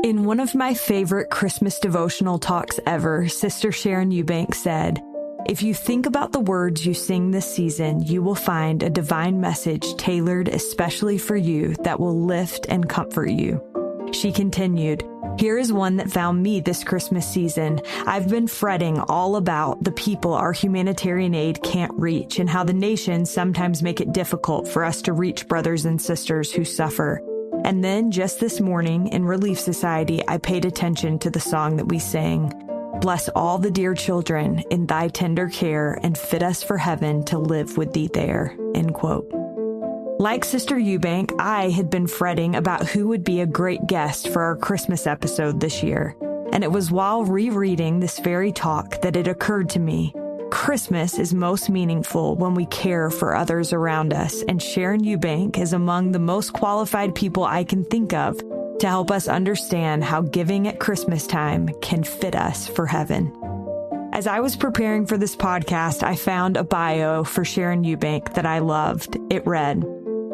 In one of my favorite Christmas devotional talks ever, Sister Sharon Eubank said, "If you think about the words you sing this season, you will find a divine message tailored especially for you that will lift and comfort you." She continued, "Here is one that found me this Christmas season. I've been fretting all about the people our humanitarian aid can't reach and how the nations sometimes make it difficult for us to reach brothers and sisters who suffer. And then just this morning in Relief Society, I paid attention to the song that we sang. Bless all the dear children in thy tender care and fit us for heaven to live with thee there." End quote. Like Sister Eubank, I had been fretting about who would be a great guest for our Christmas episode this year. And it was while rereading this very talk that it occurred to me, Christmas is most meaningful when we care for others around us, and Sharon Eubank is among the most qualified people I can think of to help us understand how giving at Christmas time can fit us for heaven. As I was preparing for this podcast, I found a bio for Sharon Eubank that I loved. It read,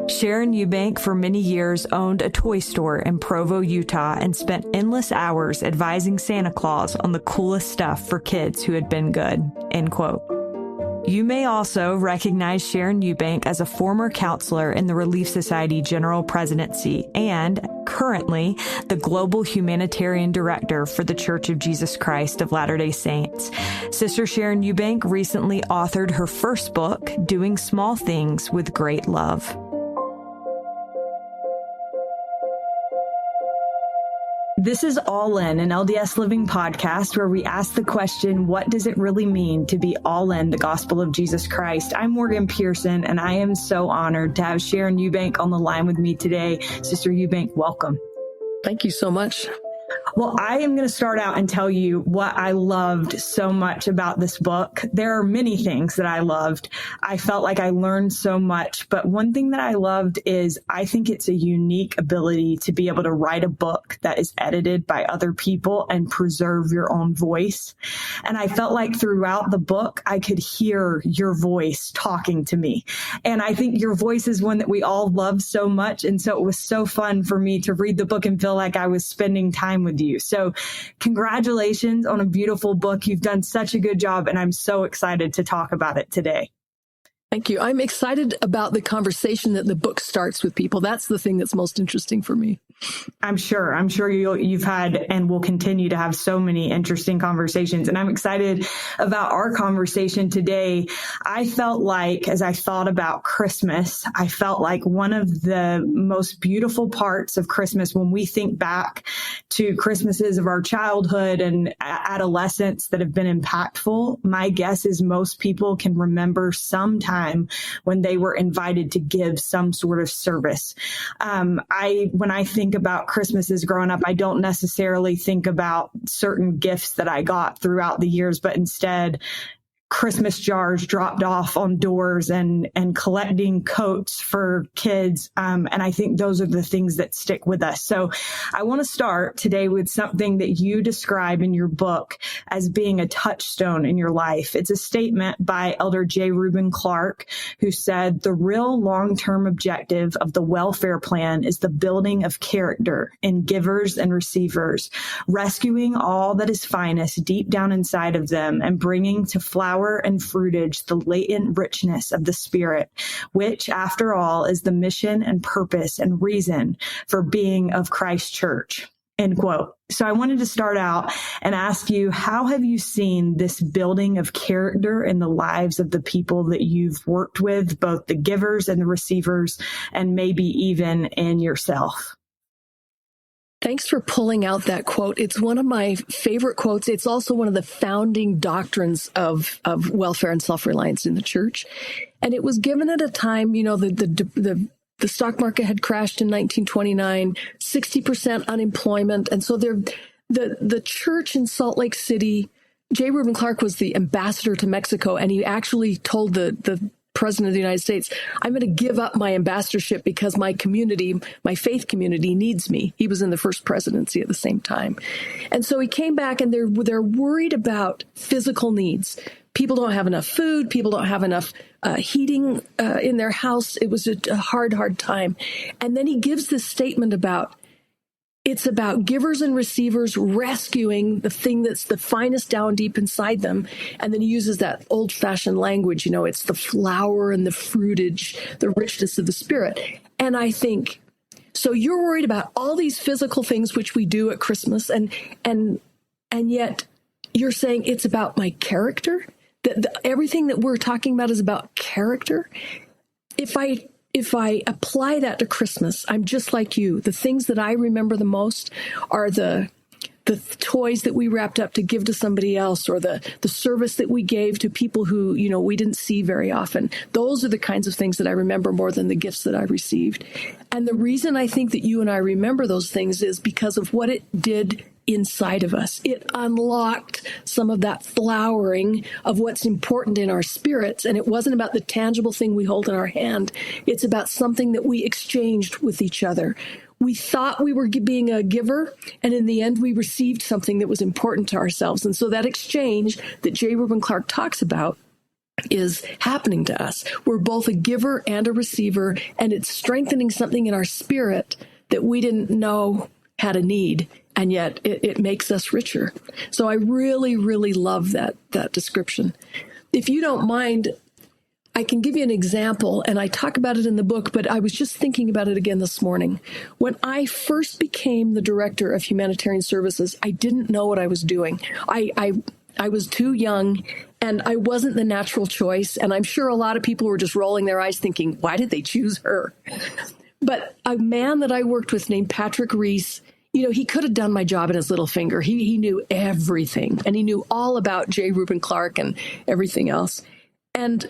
"Sharon Eubank for many years owned a toy store in Provo, Utah, and spent endless hours advising Santa Claus on the coolest stuff for kids who had been good." End quote. You may also recognize Sharon Eubank as a former counselor in the Relief Society General Presidency and currently the Global Humanitarian Director for the Church of Jesus Christ of Latter-day Saints. Sister Sharon Eubank recently authored her first book, Doing Small Things with Great Love. This is All In, an LDS Living podcast where we ask the question, what does it really mean to be all in the gospel of Jesus Christ? I'm Morgan Pearson, and I am so honored to have Sharon Eubank on the line with me today. Sister Eubank, welcome. Thank you so much. Well, I am going to start out and tell you what I loved so much about this book. There are many things that I loved. I felt like I learned so much, but one thing that I loved is I think it's a unique ability to be able to write a book that is edited by other people and preserve your own voice. And I felt like throughout the book, I could hear your voice talking to me. And I think your voice is one that we all love so much. And so it was so fun for me to read the book and feel like I was spending time with you. So congratulations on a beautiful book. You've done such a good job, and I'm so excited to talk about it today. Thank you. I'm excited about the conversation that the book starts with people. That's the thing that's most interesting for me. I'm sure you've had and will continue to have so many interesting conversations. And I'm excited about our conversation today. I felt like, as I thought about Christmas, I felt like one of the most beautiful parts of Christmas, when we think back to Christmases of our childhood and adolescence that have been impactful, my guess is most people can remember some time when they were invited to give some sort of service. When I think about Christmases growing up, I don't necessarily think about certain gifts that I got throughout the years, but instead Christmas jars dropped off on doors and collecting coats for kids. And I think those are the things that stick with us. So I want to start today with something that you describe in your book as being a touchstone in your life. It's a statement by Elder J. Reuben Clark, who said, "The real long-term objective of the welfare plan is the building of character in givers and receivers, rescuing all that is finest deep down inside of them and bringing to flower and fruitage the latent richness of the Spirit, which, after all, is the mission and purpose and reason for being of Christ's church." End quote. So I wanted to start out and ask you, how have you seen this building of character in the lives of the people that you've worked with, both the givers and the receivers, and maybe even in yourself? Thanks for pulling out that quote. It's one of my favorite quotes. It's also one of the founding doctrines of welfare and self-reliance in the church. And it was given at a time, the stock market had crashed in 1929, 60% unemployment. And so the church in Salt Lake City, J. Reuben Clark was the ambassador to Mexico, and he actually told the President of the United States, "I'm going to give up my ambassadorship because my community, my faith community, needs me." He was in the first presidency at the same time. And so he came back, and they're worried about physical needs. People don't have enough food. People don't have enough heating in their house. It was a hard time. And then he gives this statement about It's about givers and receivers rescuing the thing that's the finest down deep inside them. And then he uses that old-fashioned language, it's the flower and the fruitage, the richness of the Spirit. And I think, so you're worried about all these physical things which we do at Christmas, and yet you're saying it's about my character? That everything that we're talking about is about character? If I apply that to Christmas, I'm just like you. The things that I remember the most are the toys that we wrapped up to give to somebody else, or the service that we gave to people who, we didn't see very often. Those are the kinds of things that I remember more than the gifts that I received. And the reason I think that you and I remember those things is because of what it did inside of us. It unlocked some of that flowering of what's important in our spirits. And it wasn't about the tangible thing we hold in our hand. It's about something that we exchanged with each other. We thought we were being a giver, and in the end, we received something that was important to ourselves. And so that exchange that J. Reuben Clark talks about is happening to us. We're both a giver and a receiver, and it's strengthening something in our spirit that we didn't know had a need. And yet it makes us richer. So I really, really love that description. If you don't mind, I can give you an example, and I talk about it in the book, but I was just thinking about it again this morning. When I first became the director of humanitarian services, I didn't know what I was doing. I was too young, and I wasn't the natural choice. And I'm sure a lot of people were just rolling their eyes thinking, why did they choose her? But a man that I worked with named Patrick Reese, he could have done my job in his little finger. He knew everything, and he knew all about J. Reuben Clark and everything else. And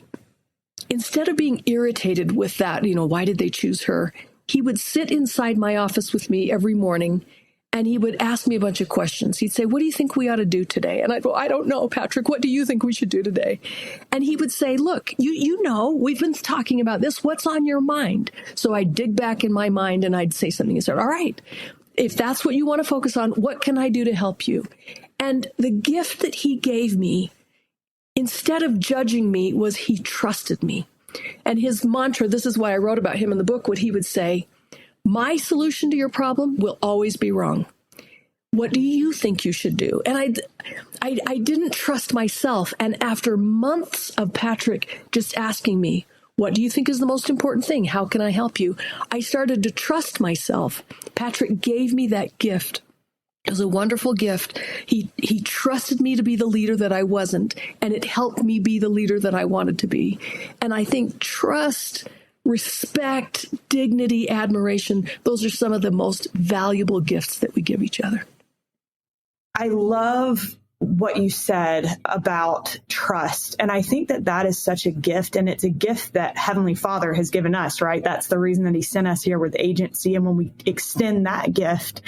instead of being irritated with that, why did they choose her? He would sit inside my office with me every morning, and he would ask me a bunch of questions. He'd say, what do you think we ought to do today? And I'd go, I don't know, Patrick, what do you think we should do today? And he would say, look, we've been talking about this. What's on your mind? So I'd dig back in my mind, and I'd say something. He said, all right, if that's what you want to focus on, what can I do to help you? And the gift that he gave me, instead of judging me, was he trusted me. And his mantra, this is why I wrote about him in the book, what he would say, my solution to your problem will always be wrong. What do you think you should do? And I didn't trust myself. And after months of Patrick just asking me, what do you think is the most important thing? How can I help you? I started to trust myself. Patrick gave me that gift. It was a wonderful gift. He trusted me to be the leader that I wasn't, and it helped me be the leader that I wanted to be. And I think trust, respect, dignity, admiration, those are some of the most valuable gifts that we give each other. I love what you said about trust. And I think that is such a gift, and it's a gift that Heavenly Father has given us, right? That's the reason that he sent us here with agency. And when we extend that gift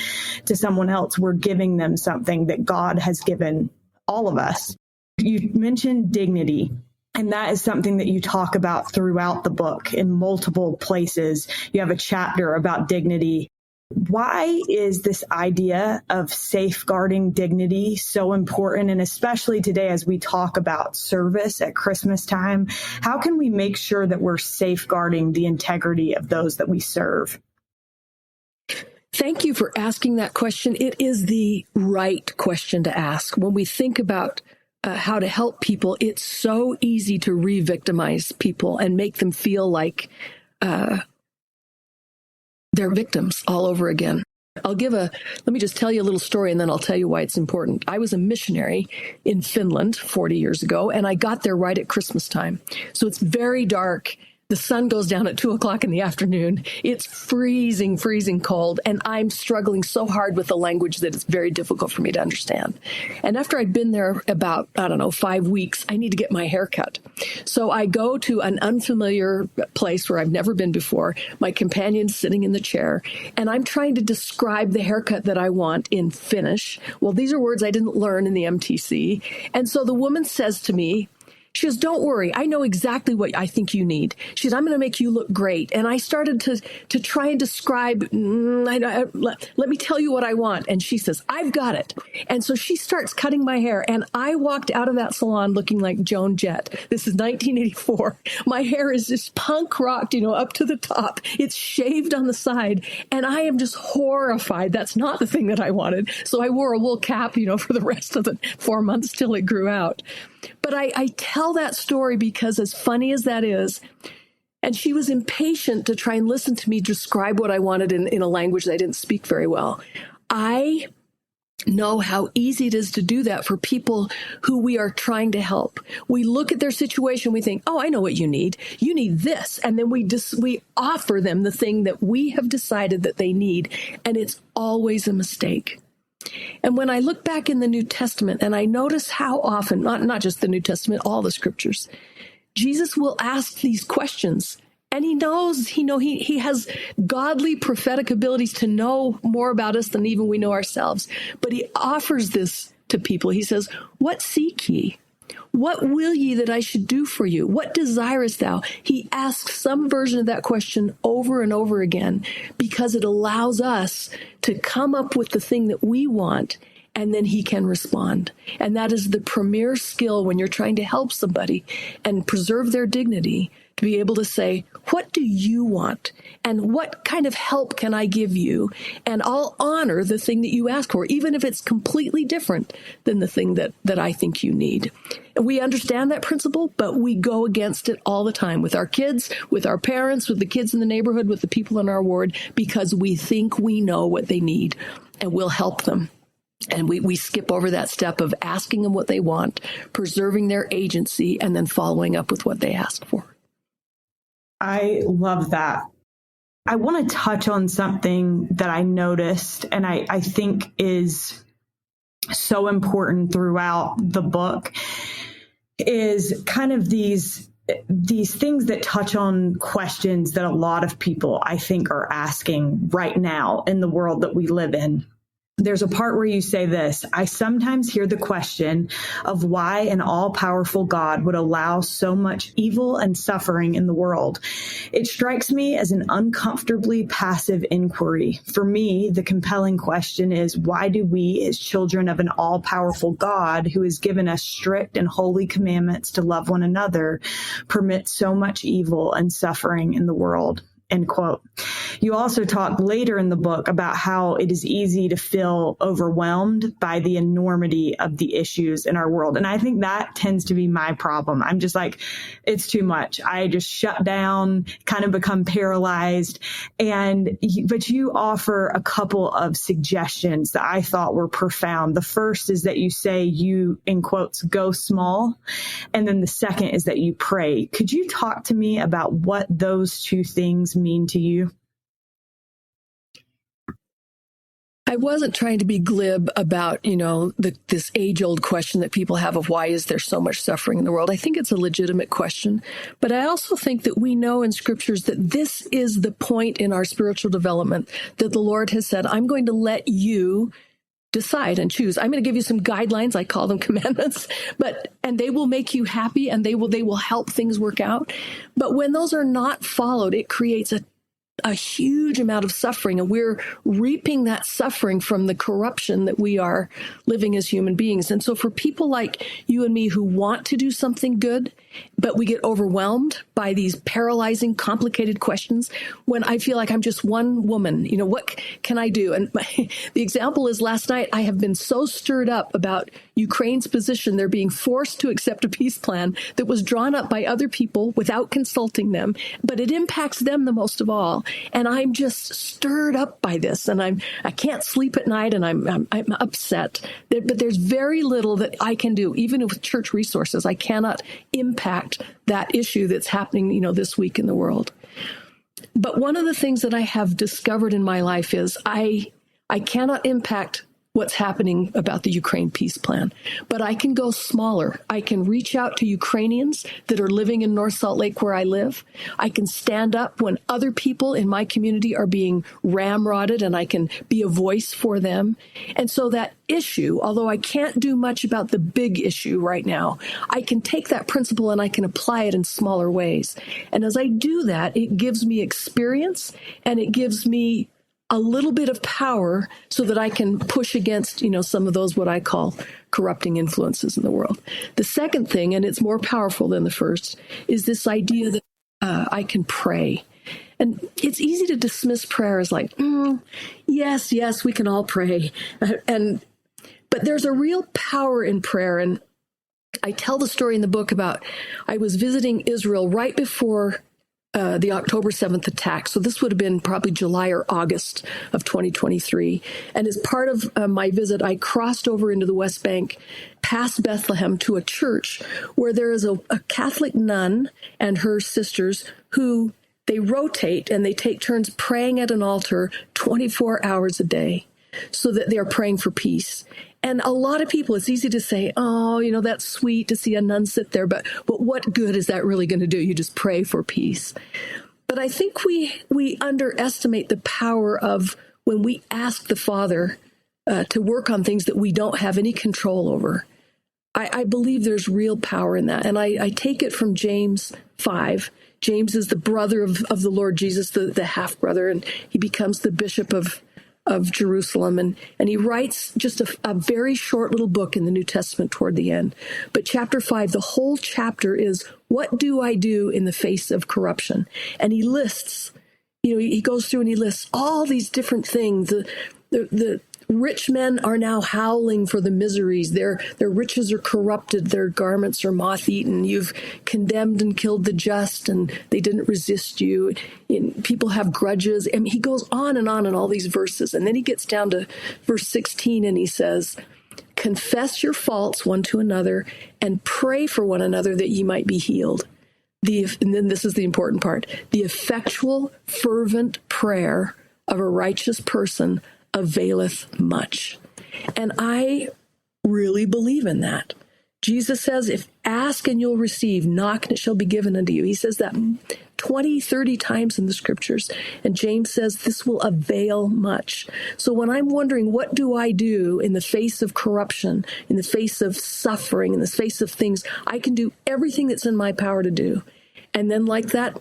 to someone else, we're giving them something that God has given all of us. You mentioned dignity. And that is something that you talk about throughout the book in multiple places. You have a chapter about dignity. Why is this idea of safeguarding dignity so important? And especially today, as we talk about service at Christmas time, how can we make sure that we're safeguarding the integrity of those that we serve? Thank you for asking that question. It is the right question to ask. When we think about how to help people, it's so easy to re-victimize people and make them feel like they're victims all over again. Let me just tell you a little story, and then I'll tell you why it's important. I was a missionary in Finland 40 years ago, and I got there right at Christmas time. So it's very dark. The sun goes down at 2:00 in the afternoon. It's freezing cold, and I'm struggling so hard with the language that it's very difficult for me to understand. And after I'd been there about, 5 weeks, I need to get my hair cut. So I go to an unfamiliar place where I've never been before. My companion's sitting in the chair, and I'm trying to describe the haircut that I want in Finnish. Well, these are words I didn't learn in the MTC. And so the woman says to me, She goes, don't worry. I know exactly what I think you need. She says, I'm going to make you look great. And I started to try and describe, let me tell you what I want. And she says, I've got it. And so she starts cutting my hair. And I walked out of that salon looking like Joan Jett. This is 1984. My hair is just punk rocked, up to the top. It's shaved on the side. And I am just horrified. That's not the thing that I wanted. So I wore a wool cap, for the rest of the 4 months till it grew out. But I tell that story because, as funny as that is, and she was impatient to try and listen to me describe what I wanted in a language that I didn't speak very well. I know how easy it is to do that for people who we are trying to help. We look at their situation, we think, oh, I know what you need. You need this. And then we offer them the thing that we have decided that they need. And it's always a mistake. And when I look back in the New Testament and I notice how often, not just the New Testament, all the scriptures, Jesus will ask these questions. And he has godly prophetic abilities to know more about us than even we know ourselves. But he offers this to people. He says, what seek ye? What will ye that I should do for you? What desirest thou? He asks some version of that question over and over again because it allows us to come up with the thing that we want, and then he can respond. And that is the premier skill when you're trying to help somebody and preserve their dignity, to be able to say, what do you want? And what kind of help can I give you? And I'll honor the thing that you ask for, even if it's completely different than the thing that I think you need. And we understand that principle, but we go against it all the time with our kids, with our parents, with the kids in the neighborhood, with the people in our ward, because we think we know what they need and we'll help them. And we skip over that step of asking them what they want, preserving their agency, and then following up with what they ask for. I love that. I want to touch on something that I noticed and I think is so important throughout the book, is kind of these things that touch on questions that a lot of people, I think, are asking right now in the world that we live in. There's a part where you say this: I sometimes hear the question of why an all-powerful God would allow so much evil and suffering in the world. It strikes me as an uncomfortably passive inquiry. For me, the compelling question is, why do we, as children of an all-powerful God who has given us strict and holy commandments to love one another, permit so much evil and suffering in the world? End quote. You also talk later in the book about how it is easy to feel overwhelmed by the enormity of the issues in our world. And I think that tends to be my problem. I'm just like, it's too much. I just shut down, kind of become paralyzed. But you offer a couple of suggestions that I thought were profound. The first is that you say you, in quotes, go small. And then the second is that you pray. Could you talk to me about what those two things mean to you? I wasn't trying to be glib about, this age-old question that people have of why is there so much suffering in the world. I think it's a legitimate question, but I also think that we know in scriptures that this is the point in our spiritual development that the Lord has said, I'm going to let you decide and choose. I'm going to give you some guidelines. I call them commandments, and they will make you happy and they will help things work out. But when those are not followed, it creates a huge amount of suffering, and we're reaping that suffering from the corruption that we are living as human beings. And so for people like you and me who want to do something good, but we get overwhelmed by these paralyzing, complicated questions, when I feel like I'm just one woman, what can I do? And the example is last night, I have been so stirred up about Ukraine's position. They're being forced to accept a peace plan that was drawn up by other people without consulting them, but it impacts them the most of all. And I'm just stirred up by this, and I can't sleep at night, and I'm upset. But there's very little that I can do, even with church resources. I cannot impact that issue that's happening, this week in the world. But one of the things that I have discovered in my life is I cannot impact what's happening about the Ukraine peace plan. But I can go smaller. I can reach out to Ukrainians that are living in North Salt Lake where I live. I can stand up when other people in my community are being ramrodded, and I can be a voice for them. And so that issue, although I can't do much about the big issue right now, I can take that principle and I can apply it in smaller ways. And as I do that, it gives me experience and it gives me a little bit of power so that I can push against, some of those what I call corrupting influences in the world. The second thing, and it's more powerful than the first, is this idea that I can pray. And it's easy to dismiss prayer as like, yes, we can all pray. But there's a real power in prayer. And I tell the story in the book about I was visiting Israel right before the October 7th attack. So this would have been probably July or August of 2023. And as part of my visit, I crossed over into the West Bank, past Bethlehem, to a church where there is a Catholic nun and her sisters who they rotate and they take turns praying at an altar 24 hours a day so that they're praying for peace. And a lot of people, it's easy to say, that's sweet to see a nun sit there, but what good is that really going to do? You just pray for peace. But I think we underestimate the power of when we ask the Father to work on things that we don't have any control over. I believe there's real power in that. And I take it from James 5. James is the brother of the Lord Jesus, the half-brother, and he becomes the bishop of Jerusalem. And he writes just a very short little book in the New Testament toward the end. But chapter 5, the whole chapter is, what do I do in the face of corruption? And he lists, he goes through and he lists all these different things. The rich men are now howling for the miseries. Their riches are corrupted. Their garments are moth-eaten. You've condemned and killed the just, and they didn't resist you. People have grudges. And he goes on in all these verses. And then he gets down to verse 16, and he says, confess your faults one to another and pray for one another that ye might be healed. And then this is the important part. The effectual, fervent prayer of a righteous person availeth much. And I really believe in that. Jesus says, if ask and you'll receive, knock and it shall be given unto you. He says that 20, 30 times in the scriptures. And James says this will avail much. So when I'm wondering, what do I do in the face of corruption, in the face of suffering, in the face of things, I can do everything that's in my power to do. And then like that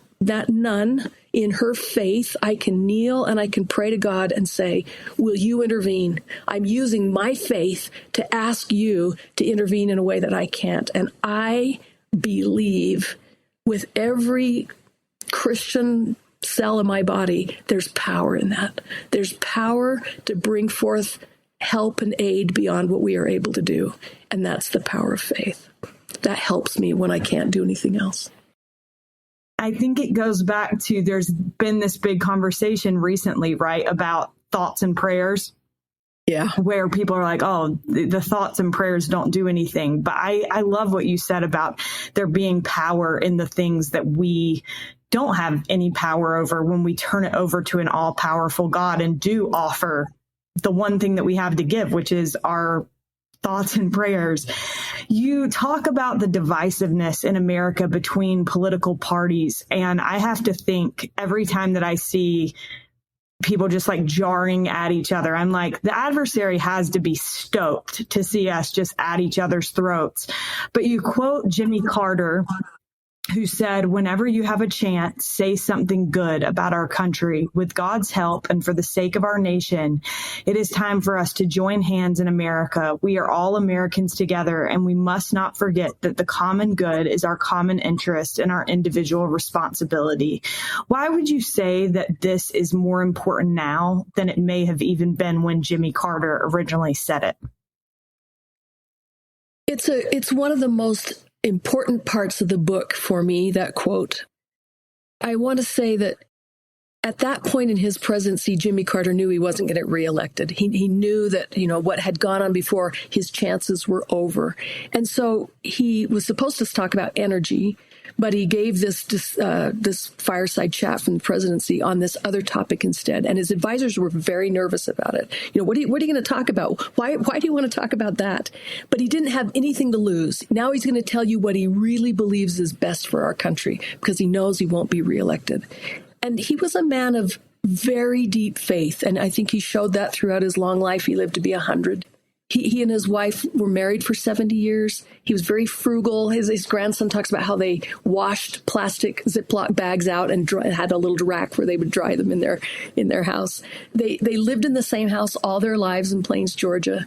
nun, in her faith, I can kneel and I can pray to God and say, will you intervene? I'm using my faith to ask you to intervene in a way that I can't. And I believe with every Christian cell in my body, there's power in that. There's power to bring forth help and aid beyond what we are able to do. And that's the power of faith. That helps me when I can't do anything else. I think it goes back to, there's been this big conversation recently, right, about thoughts and prayers. Yeah. Where people are like, oh, the thoughts and prayers don't do anything. But I love what you said about there being power in the things that we don't have any power over when we turn it over to an all-powerful God and do offer the one thing that we have to give, which is our thoughts and prayers. You talk about the divisiveness in America between political parties. And I have to think every time that I see people just like jarring at each other, I'm like, the adversary has to be stoked to see us just at each other's throats. But you quote Jimmy Carter, who said, whenever you have a chance, say something good about our country. With God's help and for the sake of our nation, it is time for us to join hands in America. We are all Americans together, and we must not forget that the common good is our common interest and our individual responsibility. Why would you say that this is more important now than it may have even been when Jimmy Carter originally said it? It's one of the most important parts of the book for me, that quote. I want to say that at that point in his presidency, Jimmy Carter knew he wasn't going to get reelected. He knew that, what had gone on before, his chances were over. And so he was supposed to talk about energy, But he gave this fireside chat from the presidency on this other topic instead. And his advisors were very nervous about it. What are you going to talk about? Why do you want to talk about that? But he didn't have anything to lose. Now he's going to tell you what he really believes is best for our country, because he knows he won't be reelected. And he was a man of very deep faith. And I think he showed that throughout his long life. He lived to be 100. He and his wife were married for 70 years. He was very frugal. His grandson talks about how they washed plastic Ziploc bags out and had a little rack where they would dry them in their house. They lived in the same house all their lives in Plains, Georgia.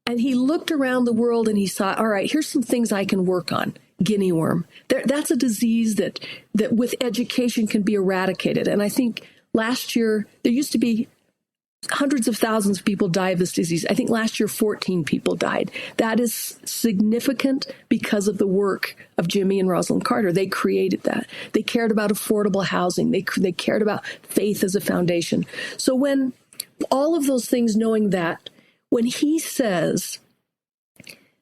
And he looked around the world and he saw, all right, here's some things I can work on. Guinea worm. That's a disease that with education can be eradicated. And I think last year, there used to be hundreds of thousands of people die of this disease. I think last year, 14 people died. That is significant because of the work of Jimmy and Rosalind Carter. They created that. They cared about affordable housing. They cared about faith as a foundation. So when all of those things, knowing that, when he says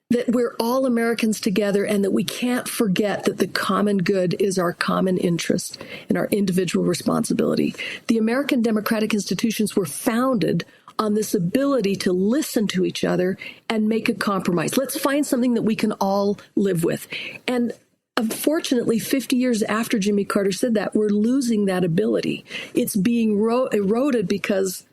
that we're all Americans together and that we can't forget that the common good is our common interest and our individual responsibility. The American democratic institutions were founded on this ability to listen to each other and make a compromise. Let's find something that we can all live with. And unfortunately, 50 years after Jimmy Carter said that, we're losing that ability. It's being eroded because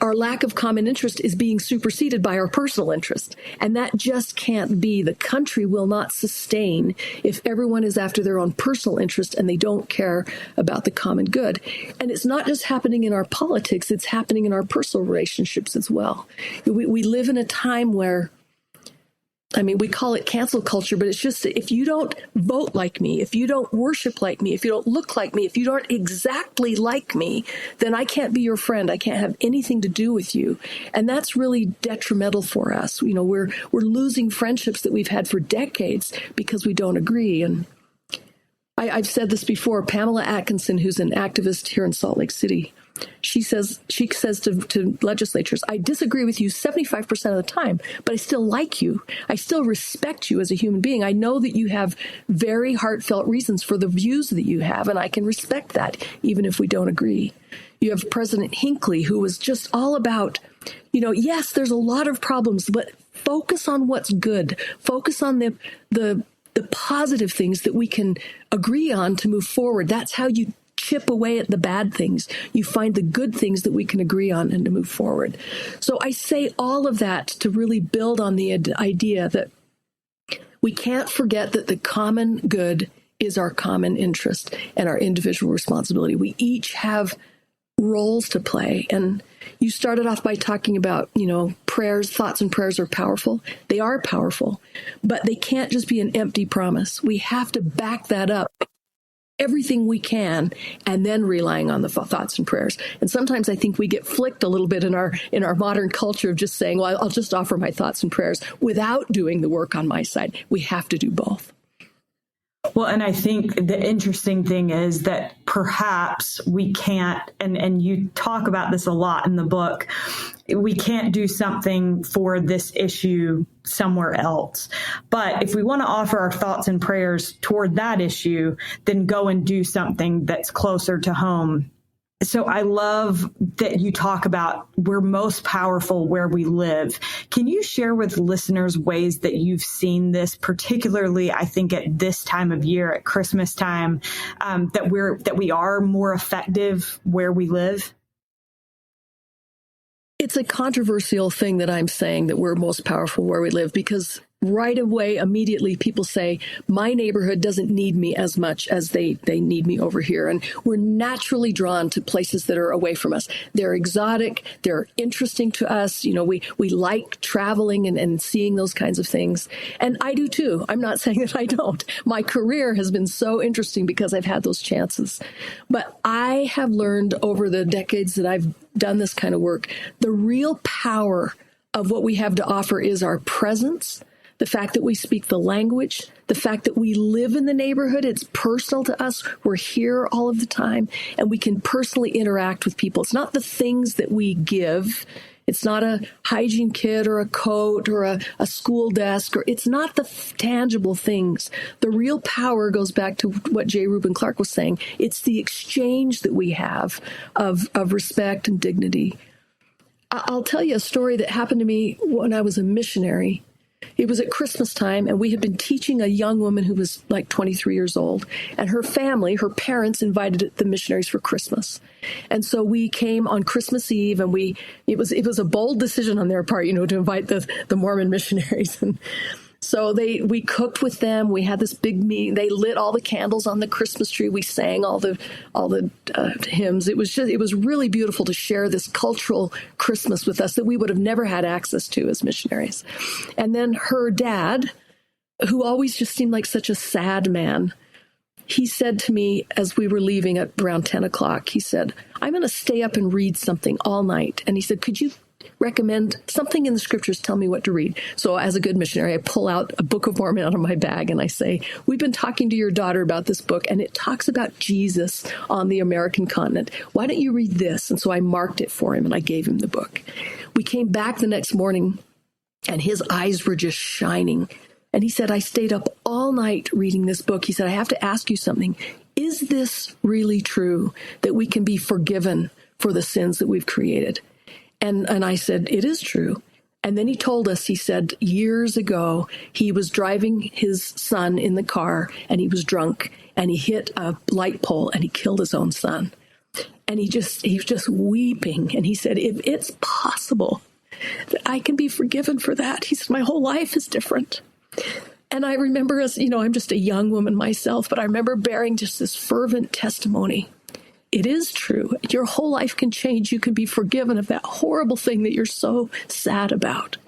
our lack of common interest is being superseded by our personal interest. And that just can't be. The country will not sustain if everyone is after their own personal interest and they don't care about the common good. And it's not just happening in our politics, it's happening in our personal relationships as well. We live in a time where, we call it cancel culture, but it's just if you don't vote like me, if you don't worship like me, if you don't look like me, if you aren't exactly like me, then I can't be your friend. I can't have anything to do with you. And that's really detrimental for us. We're losing friendships that we've had for decades because we don't agree. And I've said this before. Pamela Atkinson, who's an activist here in Salt Lake City, she says to legislatures, I disagree with you 75% of the time, but I still like you. I still respect you as a human being. I know that you have very heartfelt reasons for the views that you have, and I can respect that, even if we don't agree. You have President Hinckley, who was just all about, yes, there's a lot of problems, but focus on what's good. Focus on the positive things that we can agree on to move forward. That's how you chip away at the bad things. You find the good things that we can agree on and to move forward. So I say all of that to really build on the idea that we can't forget that the common good is our common interest and our individual responsibility. We each have roles to play. And you started off by talking about, prayers, thoughts and prayers are powerful. They are powerful, but they can't just be an empty promise. We have to back that up everything we can, and then relying on the thoughts and prayers. And sometimes I think we get flicked a little bit in our modern culture of just saying, well, I'll just offer my thoughts and prayers without doing the work on my side. We have to do both. Well, and I think the interesting thing is that perhaps we can't, and you talk about this a lot in the book, we can't do something for this issue somewhere else. But if we want to offer our thoughts and prayers toward that issue, then go and do something that's closer to home. So I love that you talk about we're most powerful where we live. Can you share with listeners ways that you've seen this, particularly, I think, at this time of year, at Christmas time, that we are more effective where we live? It's a controversial thing that I'm saying that we're most powerful where we live, because right away, immediately, people say, my neighborhood doesn't need me as much as they need me over here. And we're naturally drawn to places that are away from us. They're exotic. They're interesting to us. We like traveling and seeing those kinds of things. And I do too. I'm not saying that I don't. My career has been so interesting because I've had those chances. But I have learned over the decades that I've done this kind of work, the real power of what we have to offer is our presence, the fact that we speak the language, the fact that we live in the neighborhood, it's personal to us. We're here all of the time, and we can personally interact with people. It's not the things that we give. It's not a hygiene kit or a coat or a school desk, or it's not the tangible things. The real power goes back to what J. Reuben Clark was saying. It's the exchange that we have of respect and dignity. I'll tell you a story that happened to me when I was a missionary. It was at Christmas time, and we had been teaching a young woman who was like 23 years old, and her family, her parents, invited the missionaries for Christmas. And so we came on Christmas Eve, and it was a bold decision on their part, to invite the Mormon missionaries. And so we cooked with them. We had this big meeting. They lit all the candles on the Christmas tree. We sang all the hymns. It was really beautiful to share this cultural Christmas with us that we would have never had access to as missionaries. And then her dad, who always just seemed like such a sad man, he said to me as we were leaving at around 10 o'clock, he said, "I'm going to stay up and read something all night." And he said, "Could you recommend something in the scriptures? Tell me what to read." So as a good missionary, I pull out a Book of Mormon out of my bag and I say, "We've been talking to your daughter about this book, and it talks about Jesus on the American continent. Why don't you read this?" And so I marked it for him and I gave him the book. We came back the next morning and his eyes were just shining. And he said, "I stayed up all night reading this book." He said, "I have to ask you something. Is this really true that we can be forgiven for the sins that we've created?" And I said, "It is true." And then he told us, he said, years ago, he was driving his son in the car and he was drunk and he hit a light pole and he killed his own son. And he was just weeping. And he said, "If it's possible that I can be forgiven for that," he said, "my whole life is different." And I remember, as I'm just a young woman myself, but I remember bearing just this fervent testimony. It is true. Your whole life can change. You can be forgiven of that horrible thing that you're so sad about.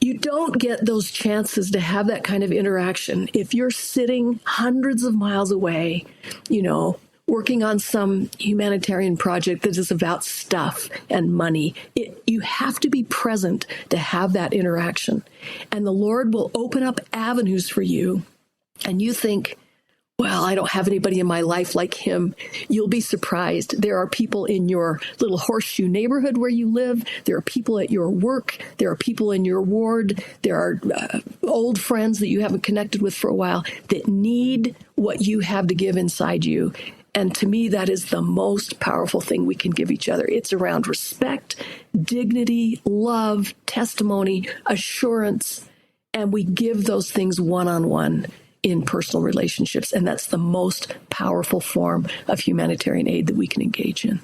You don't get those chances to have that kind of interaction if you're sitting hundreds of miles away, working on some humanitarian project that is about stuff and money. You have to be present to have that interaction. And the Lord will open up avenues for you. And you think, "Well, I don't have anybody in my life like him." You'll be surprised. There are people in your little horseshoe neighborhood where you live. There are people at your work. There are people in your ward. There are old friends that you haven't connected with for a while that need what you have to give inside you. And to me, that is the most powerful thing we can give each other. It's around respect, dignity, love, testimony, assurance, and we give those things one-on-one in personal relationships. And that's the most powerful form of humanitarian aid that we can engage in.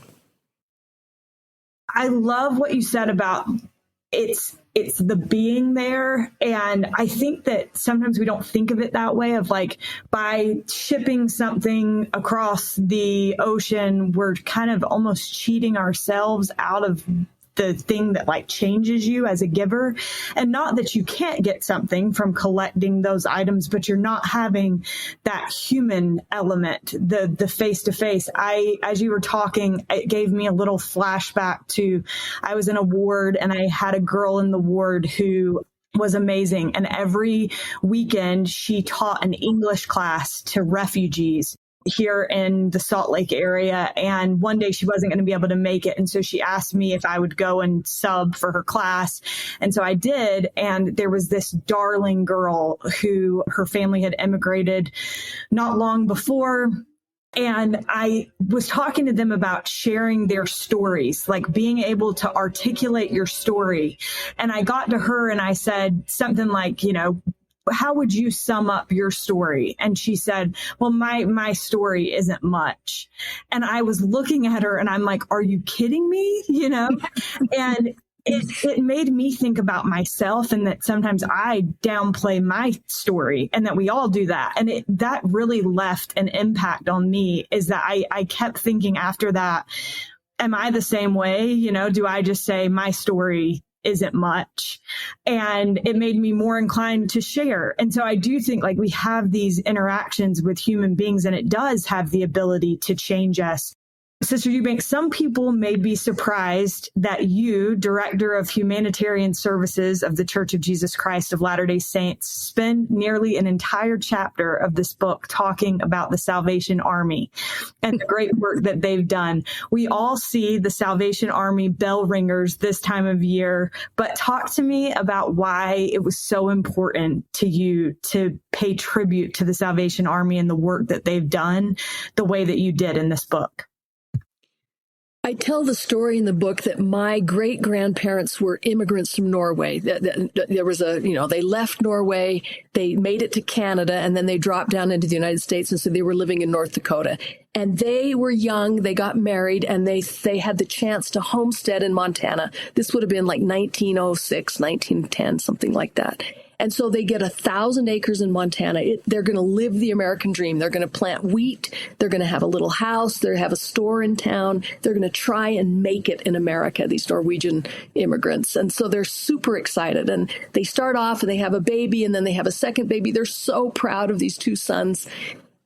I love what you said about it's the being there. And I think that sometimes we don't think of it that way, of like, by shipping something across the ocean, we're kind of almost cheating ourselves out of the thing that like changes you as a giver. And not that you can't get something from collecting those items, but you're not having that human element, the face to face. As you were talking, it gave me a little flashback to, I was in a ward and I had a girl in the ward who was amazing. And every weekend she taught an English class to refugees here in the Salt Lake area. And one day she wasn't going to be able to make it. And so she asked me if I would go and sub for her class. And so I did. And there was this darling girl who her family had immigrated not long before. And I was talking to them about sharing their stories, like being able to articulate your story. And I got to her and I said something like, "How would you sum up your story?" And she said, "Well, my story isn't much." And I was looking at her and I'm like, "Are you kidding me?" And it made me think about myself, and that sometimes I downplay my story, and that we all do that. And that really left an impact on me, is that I kept thinking after that, am I the same way? Do I just say my story isn't much? And it made me more inclined to share. And so I do think like we have these interactions with human beings, and it does have the ability to change us. Sister Eubank, some people may be surprised that you, Director of Humanitarian Services of the Church of Jesus Christ of Latter-day Saints, spend nearly an entire chapter of this book talking about the Salvation Army and the great work that they've done. We all see the Salvation Army bell ringers this time of year, but talk to me about why it was so important to you to pay tribute to the Salvation Army and the work that they've done the way that you did in this book. I tell the story in the book that my great-grandparents were immigrants from Norway. There was they left Norway, they made it to Canada, and then they dropped down into the United States, and so they were living in North Dakota. And they were young, they got married, and they had the chance to homestead in Montana. This would have been like 1906, 1910, something like that. And so they get 1,000 acres in Montana. They're going to live the American dream. They're going to plant wheat. They're going to have a little house. They have a store in town. They're going to try and make it in America, these Norwegian immigrants. And so they're super excited. And they start off and they have a baby, and then they have a second baby. They're so proud of these two sons.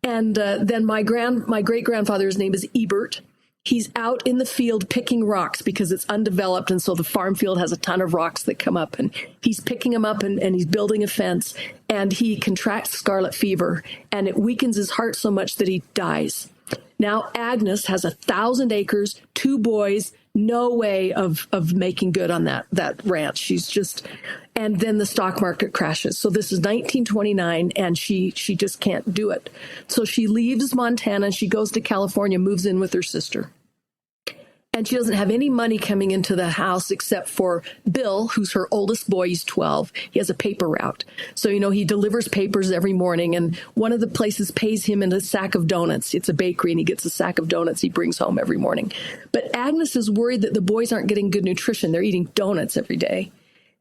And then my great-grandfather's name is Ebert. He's out in the field picking rocks because it's undeveloped, and so the farm field has a ton of rocks that come up, and he's picking them up, and he's building a fence, and he contracts scarlet fever, and it weakens his heart so much that he dies. Now Agnes has 1,000 acres, 2 boys, no way of making good on that ranch. She's just, and then the stock market crashes. So this is 1929, and she just can't do it. So she leaves Montana, and she goes to California, moves in with her sister. And she doesn't have any money coming into the house except for Bill, who's her oldest boy. He's 12. He has a paper route. So, he delivers papers every morning, and one of the places pays him in a sack of donuts. It's a bakery, and he gets a sack of donuts he brings home every morning. But Agnes is worried that the boys aren't getting good nutrition. They're eating donuts every day.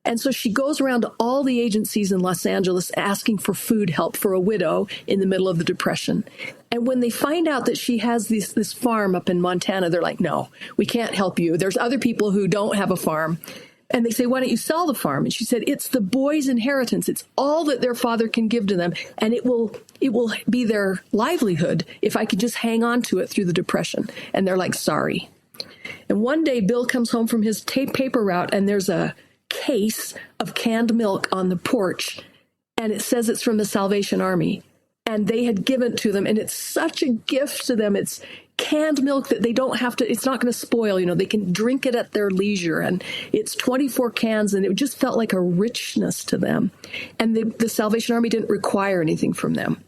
And so she goes around to all the agencies in Los Angeles asking for food help for a widow in the middle of the Depression. And when they find out that she has this farm up in Montana, they're like, no, we can't help you. There's other people who don't have a farm. And they say, why don't you sell the farm? And she said, it's the boys' inheritance. It's all that their father can give to them. And it will be their livelihood if I could just hang on to it through the Depression. And they're like, sorry. And one day Bill comes home from his paper route, and there's a case of canned milk on the porch, and it says it's from the Salvation Army, and they had given it to them, and it's such a gift to them. It's canned milk that they don't have to, it's not going to spoil, they can drink it at their leisure, and it's 24 cans, and it just felt like a richness to them. And the Salvation Army didn't require anything from them.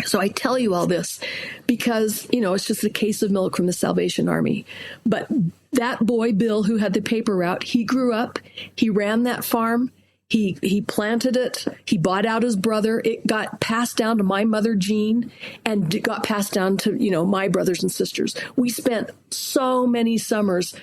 So I tell you all this because, it's just a case of milk from the Salvation Army. But that boy, Bill, who had the paper route, he grew up, he ran that farm, he planted it, he bought out his brother. It got passed down to my mother, Jean, and it got passed down to, my brothers and sisters. We spent so many summers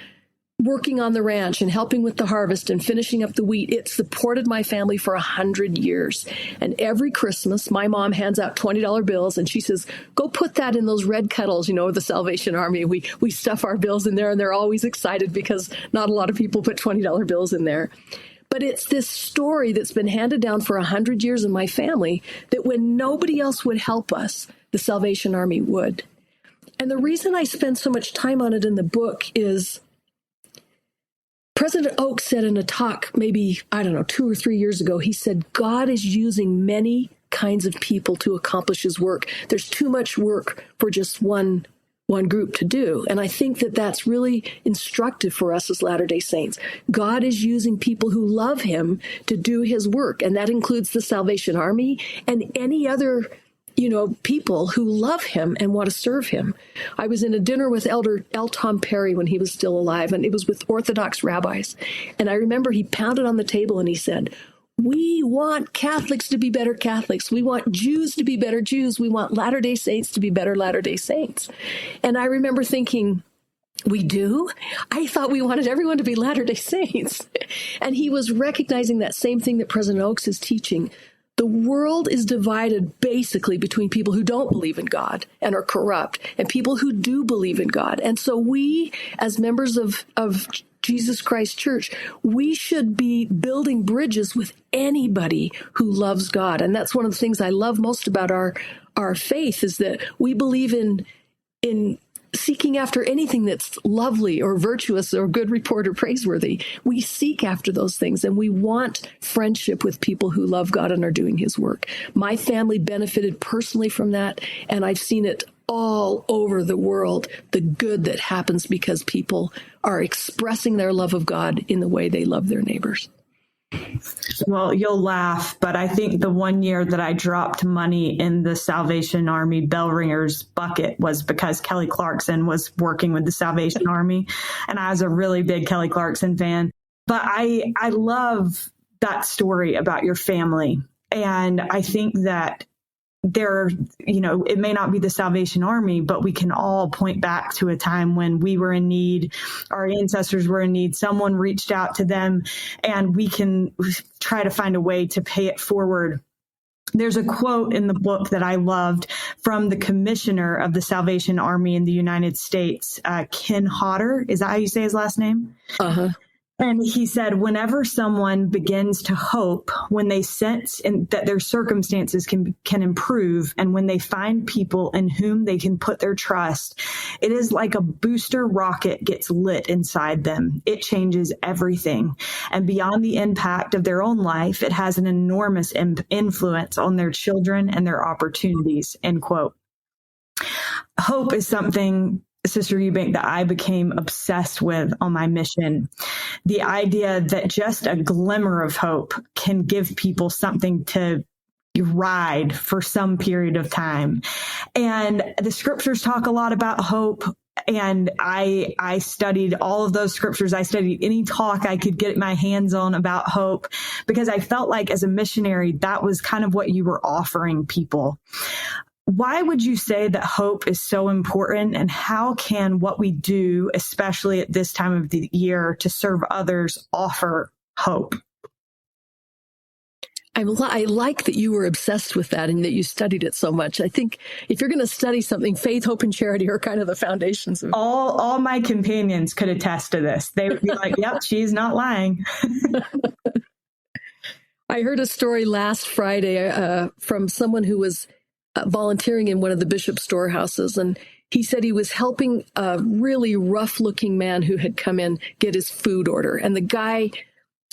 working on the ranch and helping with the harvest and finishing up the wheat. It supported my family for 100 years. And every Christmas, my mom hands out $20 bills, and she says, go put that in those red kettles, the Salvation Army. We stuff our bills in there, and they're always excited because not a lot of people put $20 bills in there. But it's this story that's been handed down for 100 years in my family that when nobody else would help us, the Salvation Army would. And the reason I spend so much time on it in the book is President Oaks said in a talk, maybe, 2 or 3 years ago, he said, God is using many kinds of people to accomplish his work. There's too much work for just one group to do. And I think that that's really instructive for us as Latter-day Saints. God is using people who love him to do his work. And that includes the Salvation Army and any other people who love him and want to serve him. I was in a dinner with Elder L. Tom Perry when he was still alive, and it was with Orthodox rabbis. And I remember he pounded on the table and he said, we want Catholics to be better Catholics. We want Jews to be better Jews. We want Latter-day Saints to be better Latter-day Saints. And I remember thinking, we do? I thought we wanted everyone to be Latter-day Saints. And he was recognizing that same thing that President Oaks is teaching. The world is divided basically between people who don't believe in God and are corrupt and people who do believe in God. And so we, as members of Jesus Christ Church, we should be building bridges with anybody who loves God. And that's one of the things I love most about our faith is that we believe in seeking after anything that's lovely or virtuous or good report or praiseworthy. We seek after those things, and we want friendship with people who love God and are doing his work. My family benefited personally from that, and I've seen it all over the world, the good that happens because people are expressing their love of God in the way they love their neighbors. Well, you'll laugh, but I think the one year that I dropped money in the Salvation Army bell ringers bucket was because Kelly Clarkson was working with the Salvation Army, and I was a really big Kelly Clarkson fan. But I love that story about your family, and I think that there, it may not be the Salvation Army, but we can all point back to a time when we were in need, our ancestors were in need, someone reached out to them, and we can try to find a way to pay it forward. There's a quote in the book that I loved from the commissioner of the Salvation Army in the United States, Ken Hodder. Is that how you say his last name? Uh-huh. And he said, whenever someone begins to hope, when they sense that their circumstances can improve, and when they find people in whom they can put their trust, it is like a booster rocket gets lit inside them. It changes everything. And beyond the impact of their own life, it has an enormous influence on their children and their opportunities, end quote. Hope is something, Sister Eubank, that I became obsessed with on my mission. The idea that just a glimmer of hope can give people something to ride for some period of time. And the scriptures talk a lot about hope. And I studied all of those scriptures. I studied any talk I could get my hands on about hope, because I felt like as a missionary, that was kind of what you were offering people. Why would you say that hope is so important, and how can what we do, especially at this time of the year, to serve others, offer hope? I like that you were obsessed with that and that you studied it so much. I think if you're going to study something, faith, hope, and charity are kind of the foundations of it. All my companions could attest to this. They would be like, yep, she's not lying. I heard a story last Friday from someone who was volunteering in one of the bishop's storehouses, and he said he was helping a really rough-looking man who had come in get his food order, and the guy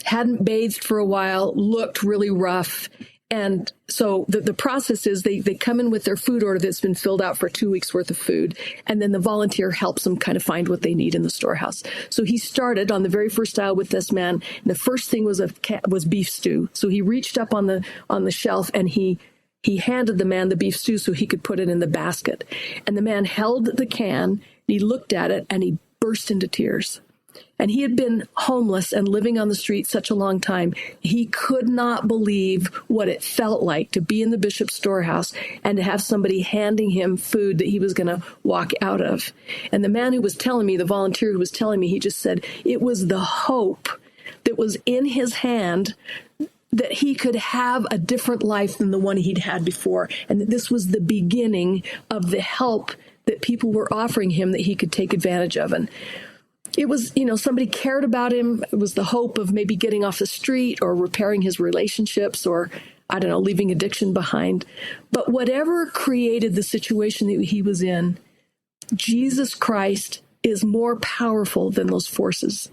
hadn't bathed for a while, looked really rough, and so the process is they come in with their food order that's been filled out for 2 weeks worth of food, and then the volunteer helps them kind of find what they need in the storehouse. So he started on the very first aisle with this man, and the first thing was beef stew. So he reached up on the shelf, and he handed the man the beef stew so he could put it in the basket. And the man held the can, and he looked at it, and he burst into tears. And he had been homeless and living on the street such a long time. He could not believe what it felt like to be in the bishop's storehouse and to have somebody handing him food that he was going to walk out of. And the man who was telling me, the volunteer who was telling me, he just said it was the hope that was in his hand that he could have a different life than the one he'd had before. And that this was the beginning of the help that people were offering him that he could take advantage of. And it was, somebody cared about him. It was the hope of maybe getting off the street or repairing his relationships or, leaving addiction behind. But whatever created the situation that he was in, Jesus Christ is more powerful than those forces.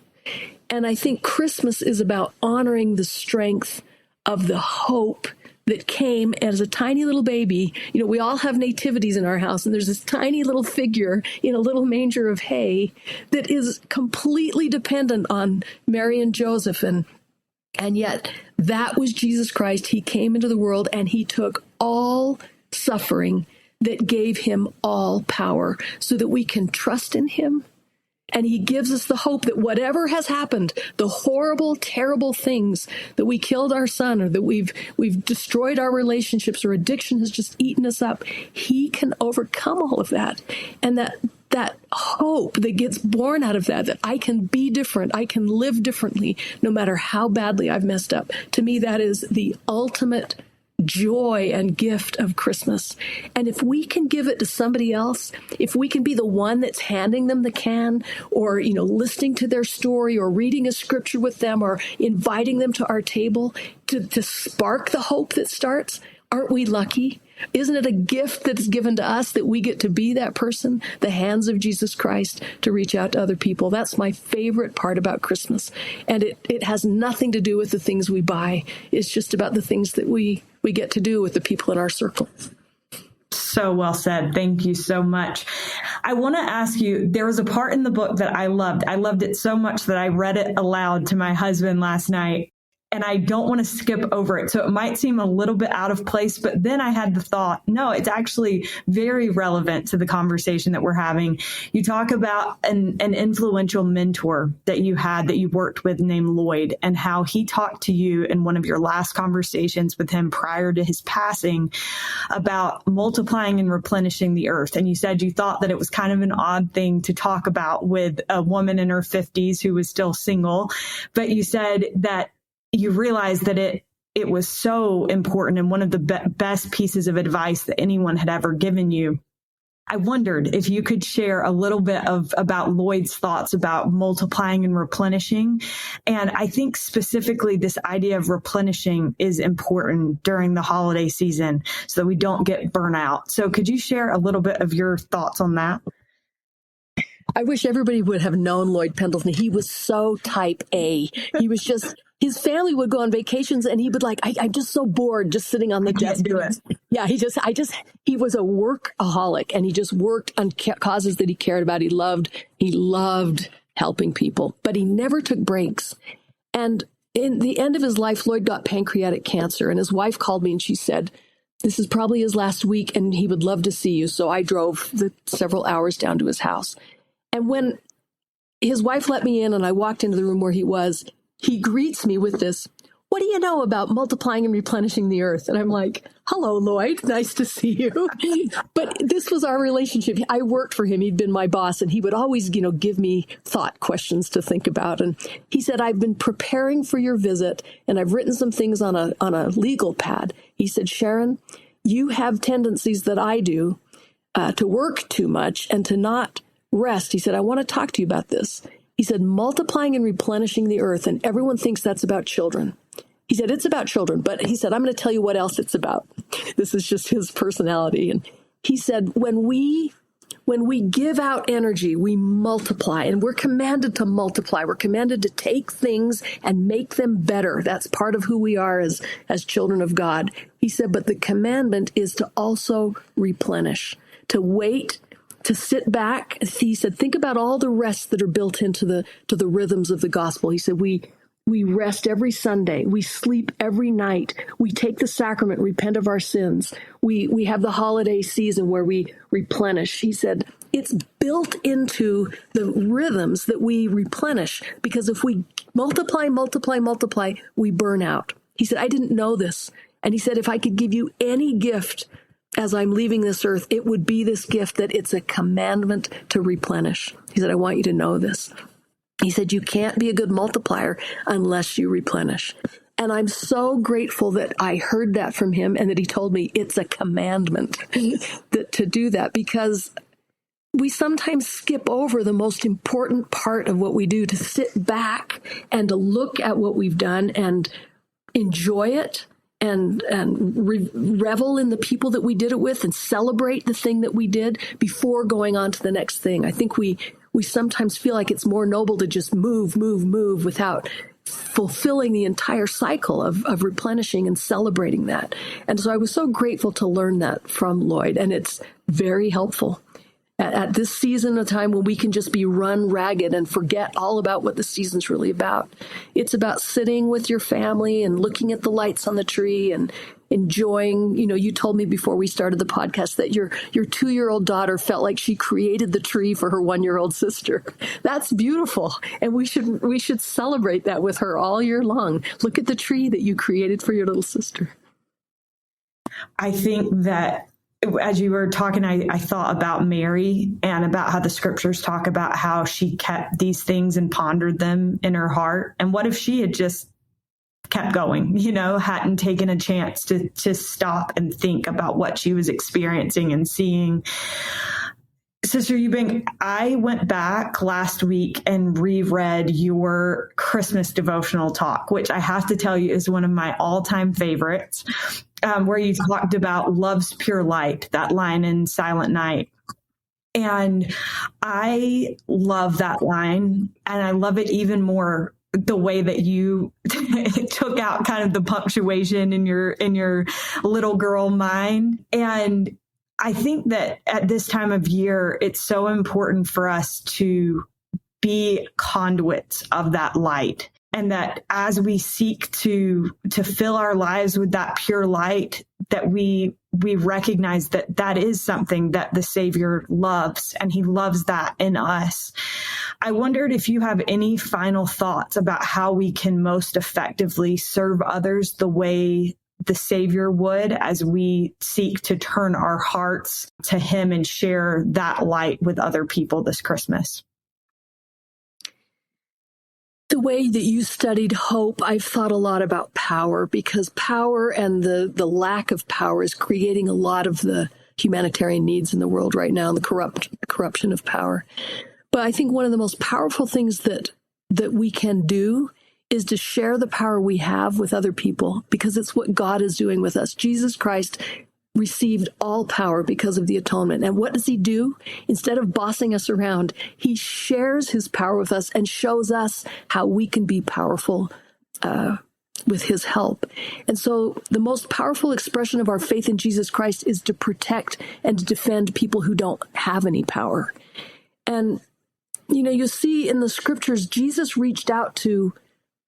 And I think Christmas is about honoring the strength of the hope that came as a tiny little baby. We all have nativities in our house, and there's this tiny little figure in a little manger of hay that is completely dependent on Mary and Joseph. And yet that was Jesus Christ. He came into the world, and he took all suffering that gave him all power so that we can trust in him. And he gives us the hope that whatever has happened, the horrible, terrible things that we killed our son or that we've destroyed our relationships or addiction has just eaten us up, he can overcome all of that. And that hope that gets born out of that I can be different, I can live differently, no matter how badly I've messed up. To me, that is the ultimate joy and gift of Christmas. And if we can give it to somebody else, if we can be the one that's handing them the can or, listening to their story or reading a scripture with them or inviting them to our table to spark the hope that starts, aren't we lucky? Isn't it a gift that is given to us that we get to be that person, the hands of Jesus Christ, to reach out to other people? That's my favorite part about Christmas. And it has nothing to do with the things we buy. It's just about the things that we get to do with the people in our circle. So well said. Thank you so much. I want to ask you, there was a part in the book that I loved. I loved it so much that I read it aloud to my husband last night. And I don't want to skip over it. So it might seem a little bit out of place, but then I had the thought, no, it's actually very relevant to the conversation that we're having. You talk about an influential mentor that you had, that you worked with, named Lloyd, and how he talked to you in one of your last conversations with him prior to his passing about multiplying and replenishing the earth. And you said you thought that it was kind of an odd thing to talk about with a woman in her 50s who was still single, but you said that you realized that it was so important and one of the best pieces of advice that anyone had ever given you. I wondered if you could share a little bit about Lloyd's thoughts about multiplying and replenishing. And I think specifically this idea of replenishing is important during the holiday season so that we don't get burnt out. So could you share a little bit of your thoughts on that? I wish everybody would have known Lloyd Pendleton. He was so type A. He was just... His family would go on vacations and he would I'm just so bored just sitting on the jet. Yeah, he was a workaholic and he just worked on causes that he cared about. He loved helping people, but he never took breaks. And in the end of his life, Lloyd got pancreatic cancer, and his wife called me and she said, this is probably his last week and he would love to see you. So I drove several hours down to his house. And when his wife let me in and I walked into the room where he was, he greets me with this, what do you know about multiplying and replenishing the earth? And I'm like, hello, Lloyd. Nice to see you. But this was our relationship. I worked for him. He'd been my boss, and he would always, give me thought questions to think about. And he said, I've been preparing for your visit, and I've written some things on a legal pad. He said, Sharon, you have tendencies that I do to work too much and to not rest. He said, I want to talk to you about this. He said, multiplying and replenishing the earth, and everyone thinks that's about children. He said, it's about children, but he said, I'm going to tell you what else it's about. This is just his personality. And he said, when we give out energy, we multiply, and we're commanded to multiply. We're commanded to take things and make them better. That's part of who we are as children of God. He said, but the commandment is to also replenish, to wait, to sit back. He said, think about all the rests that are built into the rhythms of the gospel. He said, we rest every Sunday. We sleep every night. We take the sacrament, repent of our sins. We have the holiday season where we replenish. He said, it's built into the rhythms that we replenish, because if we multiply, we burn out. He said, I didn't know this. And he said, if I could give you any gift as I'm leaving this earth, it would be this gift, that it's a commandment to replenish. He said, I want you to know this. He said, you can't be a good multiplier unless you replenish. And I'm so grateful that I heard that from him and that he told me it's a commandment to do that, because we sometimes skip over the most important part of what we do, to sit back and to look at what we've done and enjoy it and revel in the people that we did it with and celebrate the thing that we did before going on to the next thing. I think we sometimes feel like it's more noble to just move without fulfilling the entire cycle of replenishing and celebrating that. And so I was so grateful to learn that from Lloyd, and it's very helpful at this season of time when we can just be run ragged and forget all about what the season's really about. It's about sitting with your family and looking at the lights on the tree and enjoying. You told me before we started the podcast that your 2-year-old daughter felt like she created the tree for her 1-year-old sister. That's beautiful. And we should celebrate that with her all year long. Look at the tree that you created for your little sister. I think that as you were talking, I thought about Mary and about how the scriptures talk about how she kept these things and pondered them in her heart. And what if she had just kept going, hadn't taken a chance to stop and think about what she was experiencing and seeing? Sister Eubank, I went back last week and reread your Christmas devotional talk, which I have to tell you is one of my all-time favorites, where you talked about love's pure light, that line in Silent Night. And I love that line, and I love it even more the way that you took out kind of the punctuation in your little girl mind. And I think that at this time of year, it's so important for us to be conduits of that light. And that as we seek to fill our lives with that pure light, that we recognize that that is something that the Savior loves, and he loves that in us. I wondered if you have any final thoughts about how we can most effectively serve others the way the Savior would, as we seek to turn our hearts to him and share that light with other people this Christmas. The way that you studied hope, I've thought a lot about power, because power and the lack of power is creating a lot of the humanitarian needs in the world right now, and the corruption of power. But I think one of the most powerful things that we can do is to share the power we have with other people, because it's what God is doing with us. Jesus Christ received all power because of the atonement. And what does he do? Instead of bossing us around, he shares his power with us and shows us how we can be powerful with his help. And so the most powerful expression of our faith in Jesus Christ is to protect and to defend people who don't have any power. And, you see in the scriptures, Jesus reached out to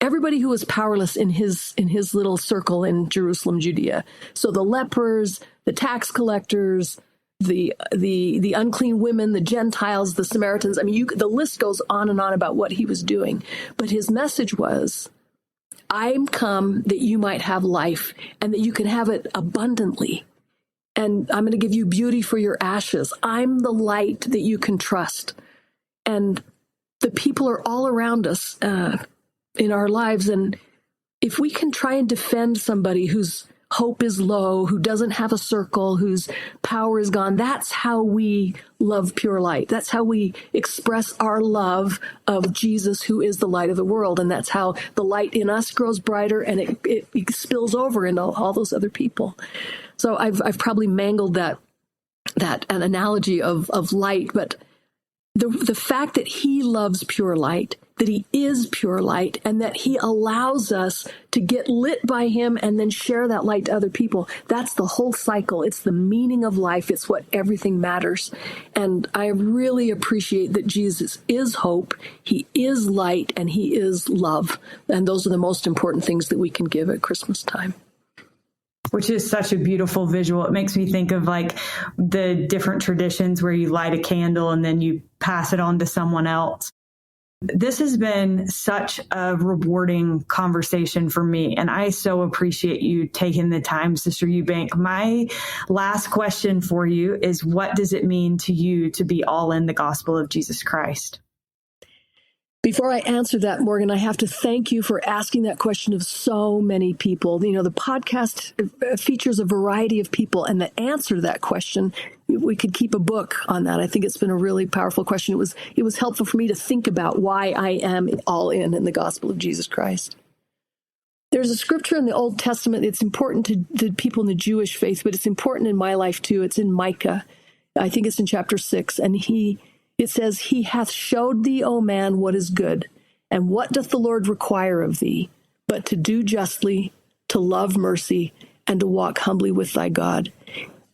everybody who was powerless in his little circle in Jerusalem, Judea. So the lepers, the tax collectors, the unclean women, the Gentiles, the Samaritans. I mean, the list goes on and on about what he was doing. But his message was, I'm come that you might have life, and that you can have it abundantly. And I'm going to give you beauty for your ashes. I'm the light that you can trust. And the people are all around us in our lives. And if we can try and defend somebody whose hope is low, who doesn't have a circle, whose power is gone, that's how we love pure light. That's how we express our love of Jesus, who is the light of the world. And that's how the light in us grows brighter, and it spills over into all those other people. So I've probably mangled that an analogy of light, but the fact that he loves pure light, that he is pure light, and that he allows us to get lit by him and then share that light to other people, that's the whole cycle. It's the meaning of life. It's what everything matters. And I really appreciate that Jesus is hope, he is light, and he is love. And those are the most important things that we can give at Christmas time. Which is such a beautiful visual. It makes me think of like the different traditions where you light a candle and then you pass it on to someone else. This has been such a rewarding conversation for me, and I so appreciate you taking the time, Sister Eubank. My last question for you is, what does it mean to you to be all in the gospel of Jesus Christ? Before I answer that, Morgan, I have to thank you for asking that question of so many people. The podcast features a variety of people, and the answer to that question, we could keep a book on that. I think it's been a really powerful question. It was helpful for me to think about why I am all in the gospel of Jesus Christ. There's a scripture in the Old Testament. It's important to people in the Jewish faith, but it's important in my life too. It's in Micah. I think it's in chapter 6, and it says, he hath showed thee, O man, what is good, and what doth the Lord require of thee, but to do justly, to love mercy, and to walk humbly with thy God.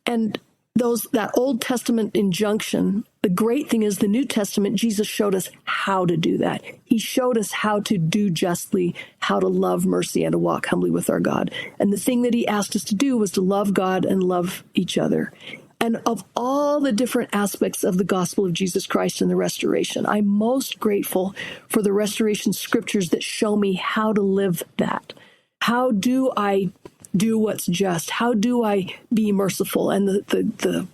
And that Old Testament injunction, the great thing is the New Testament, Jesus showed us how to do that. He showed us how to do justly, how to love mercy, and to walk humbly with our God. And the thing that he asked us to do was to love God and love each other. And of all the different aspects of the gospel of Jesus Christ and the restoration, I'm most grateful for the restoration scriptures that show me how to live that. How do I do what's just? How do I be merciful? And the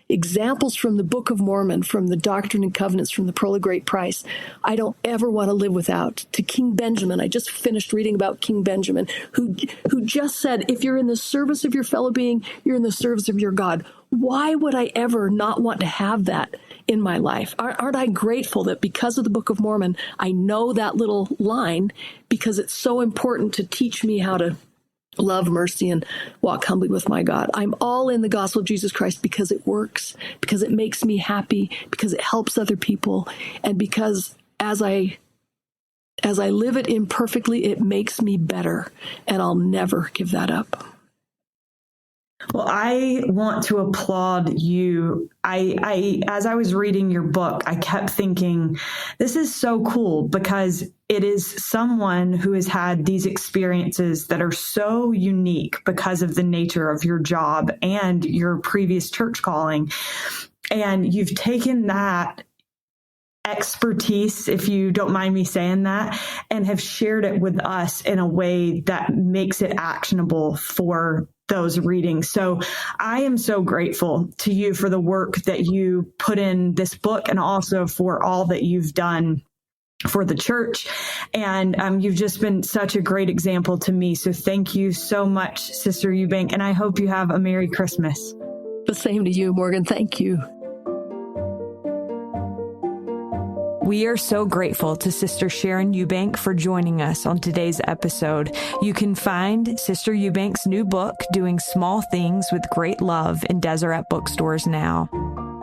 examples from the Book of Mormon, from the Doctrine and Covenants, from the Pearl of Great Price, I don't ever want to live without. To King Benjamin, I just finished reading about King Benjamin, who just said, if you're in the service of your fellow being, you're in the service of your God. Why would I ever not want to have that in my life? Aren't I grateful that because of the Book of Mormon, I know that little line, because it's so important to teach me how to love, mercy, and walk humbly with my God. I'm all in the gospel of Jesus Christ because it works, because it makes me happy, because it helps other people, and because as I live it imperfectly, it makes me better, and I'll never give that up. Well, I want to applaud you. As I was reading your book, I kept thinking, this is so cool, because it is someone who has had these experiences that are so unique because of the nature of your job and your previous church calling. And you've taken that expertise, if you don't mind me saying that, and have shared it with us in a way that makes it actionable for those readings. So I am so grateful to you for the work that you put in this book, and also for all that you've done for the church. And you've just been such a great example to me. So thank you so much, Sister Eubank. And I hope you have a Merry Christmas. The same to you, Morgan. Thank you. We are so grateful to Sister Sharon Eubank for joining us on today's episode. You can find Sister Eubank's new book, Doing Small Things with Great Love, in Deseret bookstores now.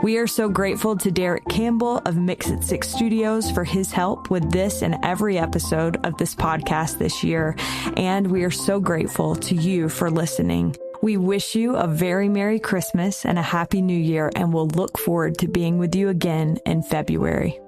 We are so grateful to Derek Campbell of Mix It 6 Studios for his help with this and every episode of this podcast this year. And we are so grateful to you for listening. We wish you a very Merry Christmas and a Happy New Year, and we'll look forward to being with you again in February.